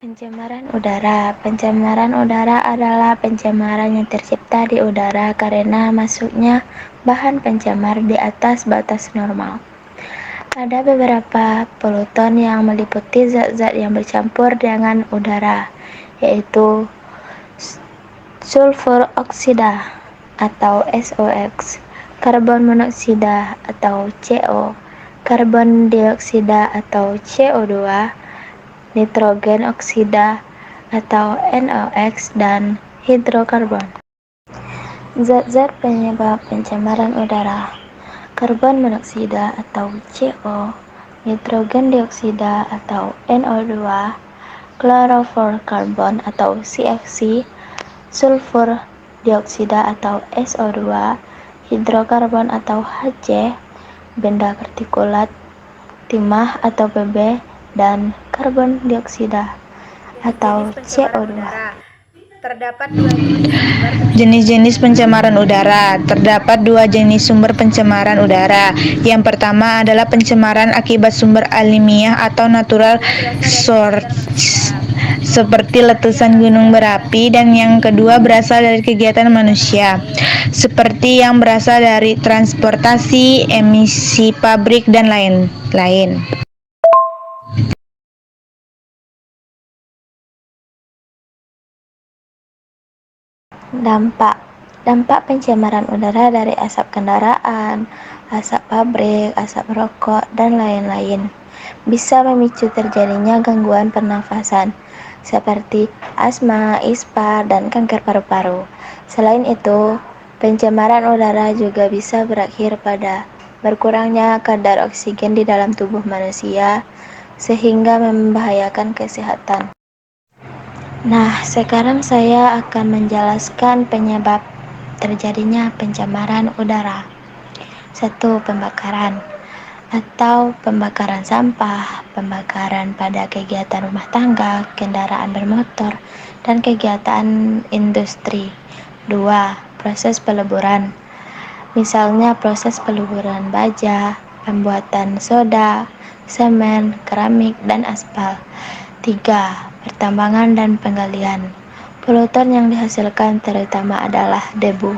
Pencemaran udara. Pencemaran udara adalah pencemaran yang tercipta di udara karena masuknya bahan pencemar di atas batas normal. Ada beberapa polutan yang meliputi zat-zat yang bercampur dengan udara, yaitu sulfur oksida atau SOx, karbon monoksida atau CO, karbon dioksida atau CO2, nitrogen oksida atau NOx, dan hidrokarbon. Zat-zat penyebab pencemaran udara: karbon monoksida atau CO, nitrogen dioksida atau NO2, klorofluorokarbon atau CFC, sulfur dioksida atau SO2, hidrokarbon atau HC, benda partikulat, timah atau BB, dan karbon dioksida atau CO2. Jenis-jenis pencemaran udara. Terdapat dua jenis sumber pencemaran udara. Yang pertama adalah pencemaran akibat sumber alamiah atau natural source, seperti letusan gunung berapi, dan yang kedua berasal dari kegiatan manusia, seperti yang berasal dari transportasi, emisi pabrik, dan lain-lain. Dampak pencemaran udara dari asap kendaraan, asap pabrik, asap rokok, dan lain-lain bisa memicu terjadinya gangguan pernafasan seperti asma, ispa, dan kanker paru-paru. Selain itu, pencemaran udara juga bisa berakhir pada berkurangnya kadar oksigen di dalam tubuh manusia sehingga membahayakan kesehatan. Nah, sekarang saya akan menjelaskan penyebab terjadinya pencemaran udara. 1. Pembakaran atau pembakaran sampah, pembakaran pada kegiatan rumah tangga, kendaraan bermotor, dan kegiatan industri. 2. Proses peleburan, misalnya proses peleburan baja, pembuatan soda, semen, keramik, dan aspal. 3. Pertambangan dan penggalian. Polutan yang dihasilkan terutama adalah debu.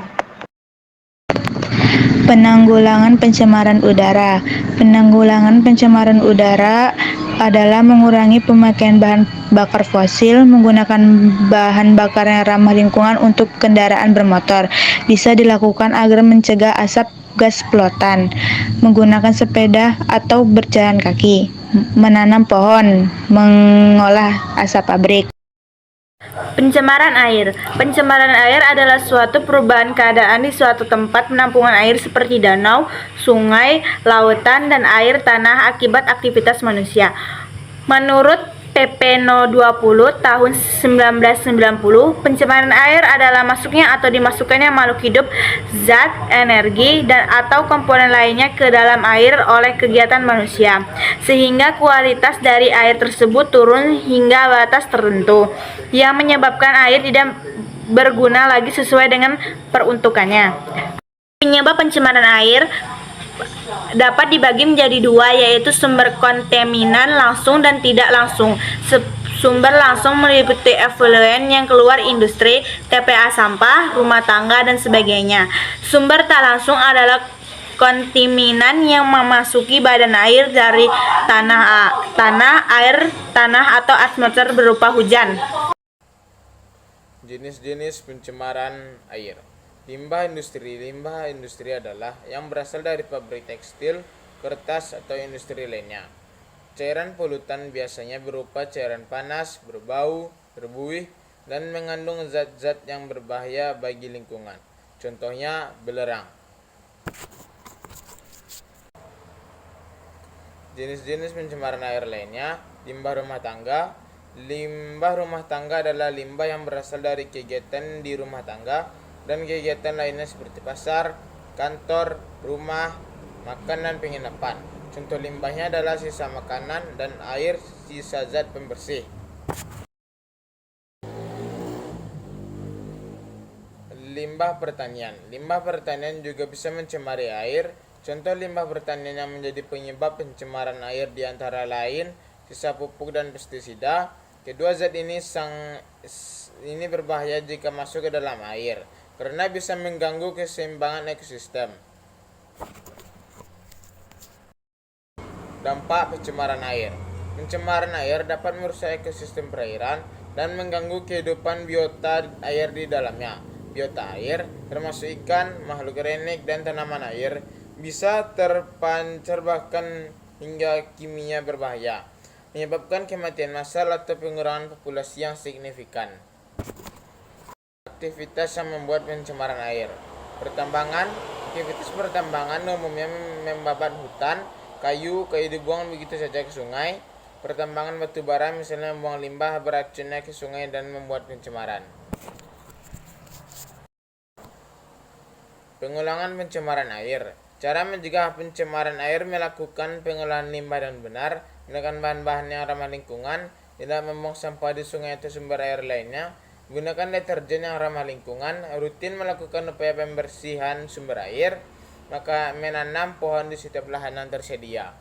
Penanggulangan pencemaran udara. Penanggulangan pencemaran udara adalah mengurangi pemakaian bahan bakar fosil, menggunakan bahan bakar yang ramah lingkungan untuk kendaraan bermotor. Bisa dilakukan agar mencegah asap gas polutan, menggunakan sepeda atau berjalan kaki, menanam pohon, mengolah asap pabrik. Pencemaran air. Pencemaran air adalah suatu perubahan keadaan di suatu tempat penampungan air seperti danau, sungai, lautan, dan air tanah akibat aktivitas manusia. Menurut PP No. 20 tahun 1990, pencemaran air adalah masuknya atau dimasukkannya makhluk hidup, zat, energi, dan atau komponen lainnya ke dalam air oleh kegiatan manusia, sehingga kualitas dari air tersebut turun hingga batas tertentu, yang menyebabkan air tidak berguna lagi sesuai dengan peruntukannya. Penyebab pencemaran air dapat dibagi menjadi dua, yaitu sumber kontaminan langsung dan tidak langsung. Sumber langsung meliputi efluen yang keluar industri, TPA sampah, rumah tangga, dan sebagainya. Sumber tak langsung adalah kontaminan yang memasuki badan air dari air tanah atau atmosfer berupa hujan. Jenis-jenis pencemaran air. Limbah industri. Limbah industri adalah yang berasal dari pabrik tekstil, kertas, atau industri lainnya. Cairan polutan biasanya berupa cairan panas, berbau, berbuih, dan mengandung zat-zat yang berbahaya bagi lingkungan. Contohnya belerang. Jenis-jenis pencemaran air lainnya. Limbah rumah tangga. Limbah rumah tangga adalah limbah yang berasal dari kegiatan di rumah tangga dan kegiatan lainnya seperti pasar, kantor, rumah, makan, dan penginapan. Contoh limbahnya adalah sisa makanan dan air, sisa zat pembersih. Limbah pertanian. Limbah pertanian juga bisa mencemari air. Contoh limbah pertanian yang menjadi penyebab pencemaran air di antara lain sisa pupuk dan pestisida. Kedua zat ini berbahaya jika masuk ke dalam air karena bisa mengganggu keseimbangan ekosistem. Dampak pencemaran air. Pencemaran air dapat merusak ekosistem perairan dan mengganggu kehidupan biota air di dalamnya. Biota air, termasuk ikan, makhluk renek, dan tanaman air, bisa terpancar bahkan hingga kimia berbahaya, menyebabkan kematian massal atau pengurangan populasi yang signifikan. Aktivitas yang membuat pencemaran air. Pertambangan. Aktivitas pertambangan umumnya membabat hutan, kayu dibuang begitu saja ke sungai. Pertambangan batu bara misalnya membuang limbah beracunnya ke sungai dan membuat pencemaran. Pengulangan pencemaran air. Cara mencegah pencemaran air melakukan pengolahan limbah dengan benar, gunakan bahan-bahan yang ramah lingkungan, tidak membuang sampah di sungai atau sumber air lainnya, gunakan deterjen yang ramah lingkungan, rutin melakukan upaya pembersihan sumber air, maka menanam pohon di setiap lahan yang tersedia.